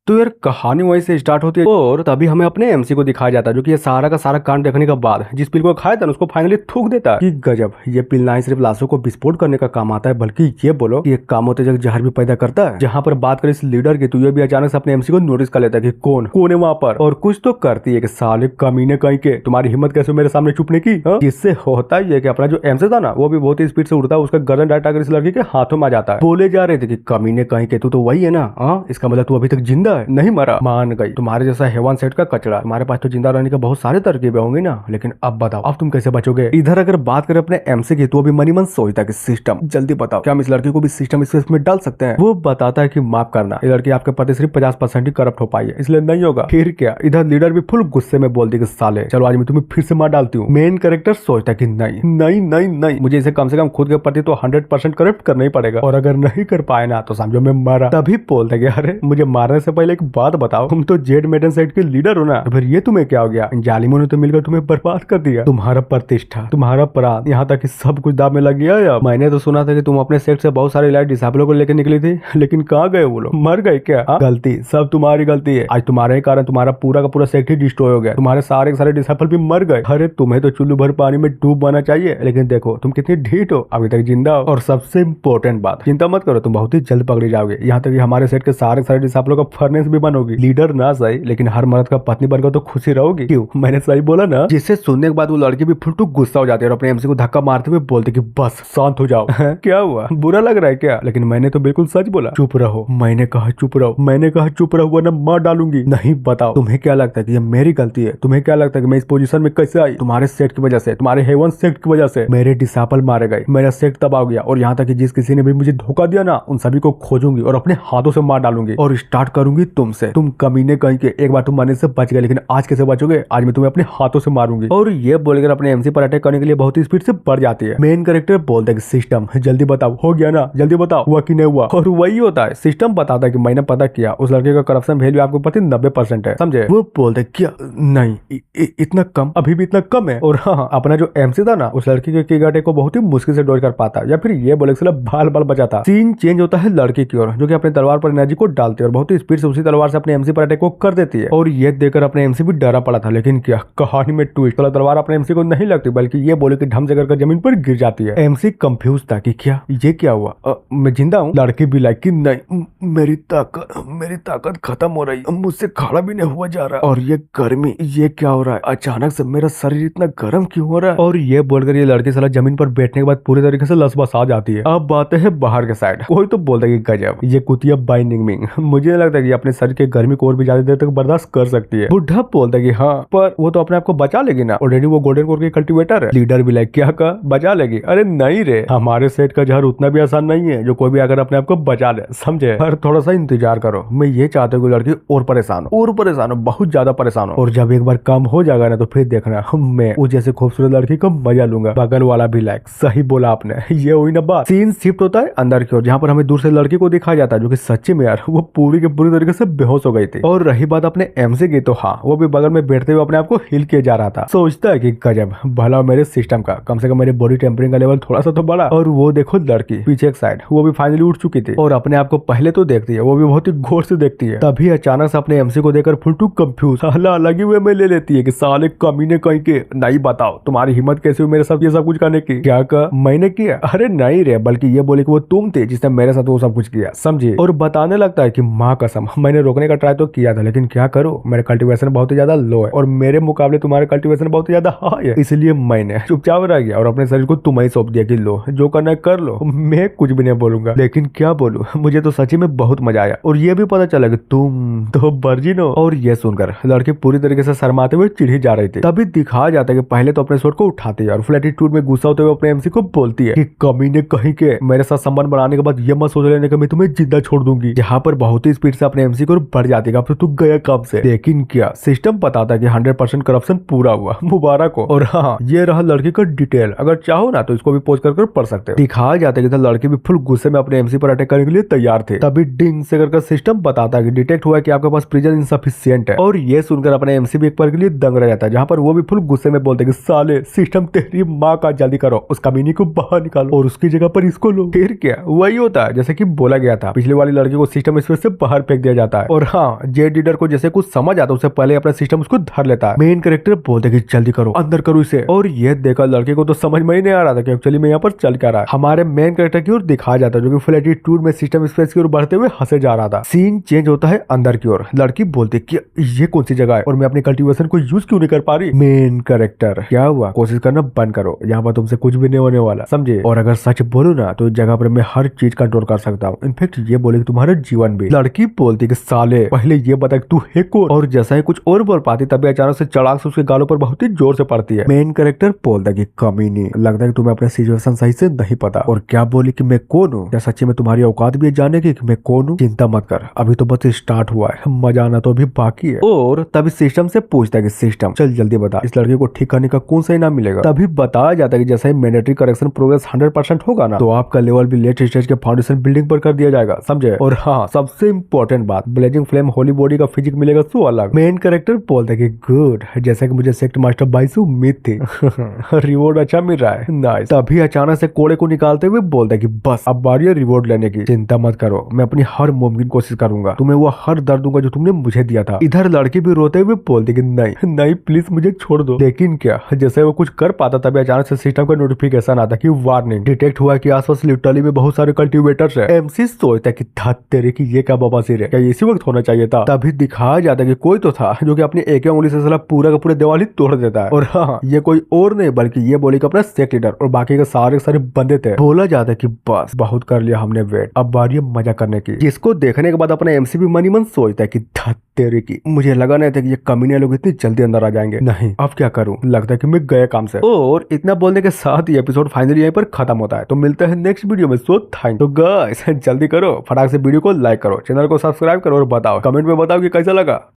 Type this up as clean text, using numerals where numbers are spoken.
तो यार कहानी वहीं से स्टार्ट होती है और तभी हमें अपने एमसी को दिखाया जाता है जो कि ये सारा का सारा कांड देखने के बाद जिस पिल को खाया था उसको फाइनली थूक देता है कि गजब, ये पिल ना ही सिर्फ लाशों को विस्फोट करने का काम आता है बल्कि ये बोलो कि एक कामोतेजक जहर भी पैदा करता है। जहाँ पर बात करें इस लीडर की तो ये भी अचानक से अपने एमसी को नोटिस कर लेता है कि कौन है वहाँ पर और कुछ तो करती है कि साले कमीने कहीं के तुम्हारी हिम्मत कैसे मेरे सामने छुपने की। जिससे होता ही है कि अपना जो एमसी था ना वो भी बहुत ही स्पीड से उड़ता है, उसका गर्दन डायरेक्ट आकर इस लड़की के हाथों में आ जाता है। बोले जा रहे थे कि कमीने कहीं के तू तो वही है ना, इसका मतलब तू अभी तक जिंदा है, नहीं मरा, मान गई। तुम्हारे जैसा हेवन सेट का कचरा, तुम्हारे पास तो जिंदा रहने के बहुत सारे तरकीबें होंगी ना, लेकिन अब बताओ अब तुम कैसे बचोगे। इधर अगर बात करें अपने एमसी की तो अभी मनी मन सोचता कि सिस्टम जल्दी बताओ क्या हम इस लड़की को भी सिस्टम इसमें डाल सकते हैं। वो बताता है कि माफ करना, ये लड़की आपके पति सिर्फ 50% ही करप्ट हो पाई है इसलिए नहीं होगा। फिर क्या, इधर लीडर भी फुल गुस्से में बोलती कि साले चलो आज मैं तुम्हें फिर से मार डालती हूँ। मेन कैरेक्टर सोचता है कि नहीं नहीं नहीं नहीं, मुझे इसे कम से कम खुद के प्रति तो 100% करप्ट करना ही पड़ेगा और अगर नहीं कर पाए ना तो समझो मैं मरा। तभी बोलते कि अरे मुझे मारने से पहले एक बात बताओ, तुम तो जेड मेडन साइड के लीडर हो ना, तो फिर ये तुम्हें क्या हो गया। जालिमों ने तो मिलकर तुम्हें बर्बाद कर दिया, तुम्हारा प्रतिष्ठा तुम्हारा प्राण यहाँ तक कि सब कुछ दाव में लग गया। मैंने तो सुना था कि तुम अपने सेक्ट से बहुत सारे इलाइट डिसाइबलों को लेकर निकली थी, लेकिन कहाँ गए वो लोग, मर गए क्या। गलती सब तुम्हारी गलती है, आज तुम्हारे कारण तुम्हारा पूरा का पूरा सेक्ट ही डिस्ट्रॉय हो गया, तुम्हारे सारे के सारे डिसाइबल भी मर गए। अरे तुम्हें तो चुल्लू भर पानी में डूबना चाहिए, लेकिन देखो तुम कितनी ढीठ हो, अभी तक जिंदा हो। और सबसे इम्पोर्टेंट बात, चिंता मत करो तुम बहुत ही जल्द पकड़ी जाओगे, यहाँ तक कि हमारे सेट के सारे डिसाइबलों का फर्नेस भी बन होगी। लीडर ना सही लेकिन हर मर्द का पत्नी बनकर तो खुशी रहोगी, क्यों मैंने सही बोला ना। जिसे सुनने के बाद वो लड़की भी फुल गुस्सा हो जाती है और अपने एमसी को धक्का मारते हुए बोलते कि बस शांत हो जाओ। क्या हुआ, बुरा लग रहा है क्या, लेकिन मैंने तो बिल्कुल सच बोला। चुप रहो, मैंने कहा चुप रहो, मैंने कहा चुप रहो वरना मार डालूंगी। नहीं बताओ तुम्हें क्या लगता है कि ये मेरी गलती है, तुम्हें क्या लगता है कि मैं इस पोजीशन में कैसे आई, तुम्हारे सेट की वजह से, तुम्हारे हेवन सेट की वजह से मेरे डिसाइपल मारे गए, मेरा सेट तबाह हो गया और यहाँ तक कि जिस किसी ने भी मुझे धोखा दिया ना उन सभी को खोजूंगी और अपने हाथों से मार डालूंगी और स्टार्ट करूंगी तुमसे। तुम कमीने कहीं के एक बार तुम मरने से बच गए, लेकिन आज कैसे बचोगे, आज मैं तुम्हें अपने हाथों से मारूंगी। और ये बोलकर अपने एमसी पर अटैक करने के लिए बहुत ही स्पीड से बढ़ जाती है। मेन कैरेक्टर बोलता है कि सिस्टम जल्दी बताओ, हो गया ना, जल्दी बताओ हुआ कि नहीं हुआ। और वही होता है, सिस्टम बताता है कि मैंने पता किया उस लड़के का करप्शन वैल्यू आपको पता 90% है, समझे। वो बोलते है क्या नहीं इतना कम, अभी भी इतना कम है। और हाँ अपना जो एमसी था ना उस लड़की के किक अटैक को बहुत ही मुश्किल से डॉज कर पाता है, या फिर ये बोले बाल बाल बचाता। सीन चेंज होता है लड़की की ओर जो कि अपने तलवार पर एनर्जी को डालती है और बहुत ही स्पीड से उसी तलवार से अपने एमसी पर अटैक को कर देती है। और ये देखकर अपने एमसी भी डरा पड़ा था, लेकिन क्या कहानी में ट्विस्ट, तलवार अपने एमसी को नहीं लगती बल्कि ये बोले कि ढम से कर जमीन पर गिर जाती है। एमसी कंफ्यूज था कि क्या ये क्या हुआ, मैं जिंदा हूँ। लड़की भी लाइक कि नहीं मेरी ताकत खत्म हो रही, मुझसे खड़ा भी नहीं हुआ जा रहा, और ये गर्मी ये क्या हो रहा है, अचानक से मेरा शरीर इतना गर्म क्यों हो रहा है। और ये बोलकर ये लड़की साला जमीन पर बैठने के बाद पूरी तरीके से लसबस आ जाती है। अब बातें हैं बाहर के साइड, कोई तो बोलता है कि गजब ये कुतिया बाइंडिंग मिंग, मुझे नहीं लगता कि अपने शरीर के गर्मी को और भी ज्यादा देर तक बर्दाश्त कर सकती है। बुढ़ा बोलता है कि हाँ पर वो तो अपने आप को बचा लेगी ना, ऑलरेडी वो गोल्डन कोर की कल्टीवेटर है। लीडर भी लाइक क्या का बचा लेगी, अरे नहीं रे, हमारे सेट का जहर उतना भी आसान नहीं है जो कोई भी अगर अपने आप को बचा ले, समझे। पर थोड़ा सा इंतजार करो, मैं ये चाहता हूँ कि लड़की और परेशान हो बहुत ज्यादा परेशान हो, और जब एक बार कम हो जाएगा ना तो फिर देखना मैं वो जैसे खूबसूरत लड़की को मजा लूंगा। बगल वाला भी लाइक सही बोला आपने, ये हुई ना बात। सीन शिफ्ट होता है अंदर की ओर जहाँ पर हमें दूर से लड़की को दिखाया जाता है जो कि सच्ची में यार वो पूरी के पूरी तरीके से बेहोश हो गई थी। और रही बात अपने एमसी की तो हाँ वो भी बगल में बैठते हुए अपने आप को हिल किया जा रहा था। सोचता है कि गजब भला मेरे सिस्टम का कम से कम मेरे बॉडी टेम्परिंग का लेवल थोड़ा सा तो बढ़ा। और वो देखो लड़की पीछे एक साइड वो भी फाइनली उठ चुकी थी और अपने आप को पहले तो देखती है, वो भी बहुत ही गौर से देखती है। तभी अचानक से अपने एमसी को देखकर फुल टू कंफ्यूज लगी हुए में ले लेती है कि साले कमीने कहीं के, नहीं बताओ तुम्हारी हिम्मत कैसे हुई मेरे साथ ये सब कुछ करने की। क्या कहा मैंने किया, अरे नहीं रे, बल्कि ये बोले कि वो तुम थे जिसने मेरे साथ वो सब कुछ किया, समझे। और बताने लगता है कि माँ कसम मैंने रोकने का ट्राई तो किया था, लेकिन क्या करो मेरे कल्टीवेशन बहुत ही ज्यादा लो है और मेरे मुकाबले तुम्हारे कल्टीवेशन बहुत ही ज्यादा हाई है, इसलिए मैंने चुपचाप रह गया और अपने शरीर को तुम्हें सौंप दिया कि लो जो करना है कर लो, मैं कुछ भी नहीं बोलूंगा। लेकिन क्या बोलूं, मुझे तो सच्ची में बहुत मजा आया और ये भी पता चला कि तुम तो वर्जिन हो। और ये सुनकर लड़की पूरी तरीके से शर्माते हुए चिढ़ी जा रही थी। तभी दिखाया जाता है कि पहले तो अपने शॉट को उठाती है और फुल एटीट्यूड में गुस्सा होते हुए अपने एमसी को बोलती है कि कमीने कहीं के, मेरे साथ संबंध बनाने के बाद ये मत सोच लेने का मैं तुम्हें जिंदा छोड़ दूंगी। यहाँ पर बहुत ही स्पीड से अपने एमसी को बढ़ जाती है, अब तो तू गया कब से। लेकिन क्या सिस्टम बताता है कि 100% करप्शन पूरा हुआ, मुबारक हो। और हाँ ये रहा लड़की का डिटेल, अगर चाहो ना तो इसको भी पोस्ट कर पढ़ सकते हो। दिखाया जाता है कि लड़की भी फुल गुस्से में अपने एमसी पर अटैक करने के लिए तैयार थे। तभी डिंग से करके सिस्टम बताता है कि डिटेक्ट हुआ है कि आपके पास प्रिजन इनसफिशिएंट है। और ये सुनकर अपने एमसी भी एक बार के लिए दंग रह जाता है, जहाँ पर वो भी फुल गुस्से में बोलते हैं कि साले सिस्टम तेरी माँ का, जल्दी करो उस कमीनी को बाहर निकालो और उसकी जगह पर इसको लो। फिर क्या वही होता है जैसे कि बोला गया था, पिछली वाली लड़की को सिस्टम स्पेस से बाहर फेंक दिया दिया जाता है। और हाँ, जेड लीडर को जैसे कुछ समझ आता है उससे पहले अपना सिस्टम उसको धर लेता है। मेन कैरेक्टर बोलते कि जल्दी करो, अंदर करो इसे। और ये देखा लड़के को तो समझ में ही नहीं आ रहा था कि एक्चुअली में यहाँ पर चल क्या रहा है। हमारे मेन कैरेक्टर की ओर दिखाया जाता है जो कि फुल एटीट्यूड में सिस्टम स्पेस की ओर बढ़ते हुए हंसे जा रहा था। सीन चेंज होता है अंदर की ओर। लड़की बोलती कि ये कौन सी जगह है और मैं अपनी कल्टीवेशन को यूज क्यों नहीं कर पा रही। मेन कैरेक्टर क्या हुआ, कोशिश करना बंद करो, यहाँ पर तुमसे कुछ भी नहीं होने वाला, समझे। और अगर सच बोलूं ना तो इस जगह पर मैं हर चीज कंट्रोल कर सकता हूँ, इनफेक्ट ये बोले कि तुम्हारा जीवन भी। लड़की बोलती कि साले पहले ये बता कि तू है कौन। और जैसा ही कुछ और बोल पाती तभी अचानक से चढ़ाक से उसके गालों पर बहुत ही जोर से पड़ती है। मेन कैरेक्टर बोलता कि कमीनी, लगता है कि तुम्हें अपना सिचुएशन सही से नहीं पता। और क्या बोली कि मैं कौन हूँ, क्या सच्ची में तुम्हारी औकात भी है जानने की कि मैं कौन हूँ। चिंता मत कर, अभी तो बस स्टार्ट हुआ है, मजा आना तो अभी बाकी है। और तभी सिस्टम से पूछता है कि सिस्टम चल जल्दी बता, इस लड़के को ठीक करने का कौन सा इनाम मिलेगा। तभी बताया जाता है कि जैसे ही मैंडेटरी करेक्शन प्रोग्रेस 100% होगा ना तो आपका लेवल भी लेट स्टेज के फाउंडेशन बिल्डिंग पर कर दिया जाएगा, समझे। और हाँ, सबसे इंपॉर्टेंट बात, ब्लेजिंग फ्लेम होली बॉडी का फिजिक मिलेगा सो अलग। मेन कैरेक्टर बोलता है कि गुड, जैसा कि मुझे सेक्ट मास्टर 22 उम्मीद थी। रिवॉर्ड अच्छा मिल रहा है, नाइस। तभी अचानक से कोड़े को निकालते हुए बोलता है कि बस अब बारी है रिवॉर्ड लेने की, चिंता मत करो, मैं अपनी हर मुमकिन कोशिश करूंगा, तुम्हें वो हर दर्द दूंगा जो तुमने मुझे दिया था। इधर लड़की भी रोते हुए बोलती कि नहीं नहीं प्लीज मुझे छोड़ दो। लेकिन क्या, जैसे वो कुछ कर पाता तभी अचानक से सिस्टम का नोटिफिकेशन आता कि वार्निंग, डिटेक्ट हुआ कि आसपास लिटरली में बहुत सारे कल्टीवेटर्स है। एमसी सोचता है कि धत तेरे की ये क्या बवासीर है, क्या इसी वक्त होना चाहिए था। तभी दिखाया जाता है कि कोई तो था जो कि अपनी एक उंगली से साला पूरा का पूरा दीवार ही तोड़ देता है। और हाँ, ये कोई और नहीं बल्कि ये बोली का अपना सेक्ट लीडर और बाकी के सारे बंदे थे। बोला जाता है कि बस बहुत कर लिया हमने वेट, अब बारी है मजा करने की। जिसको देखने के बाद अपना एमसी भी मनी मन सोचता है कि धत तेरे की, मुझे लगा नहीं था कि ये कमीने लोग इतनी जल्दी अंदर आ जाएंगे। नहीं, अब क्या करूं, लगता है कि मैं गया काम से। और इतना बोलने के साथ ही एपिसोड फाइनली यहीं पर खत्म होता है। तो मिलते हैं नेक्स्ट वीडियो में। सो थैंक यू गाइस, जल्दी करो, फटाक से वीडियो को लाइक करो, चैनल को सब्सक्राइब करो और बताओ, कमेंट में बताओ कि कैसा लगा।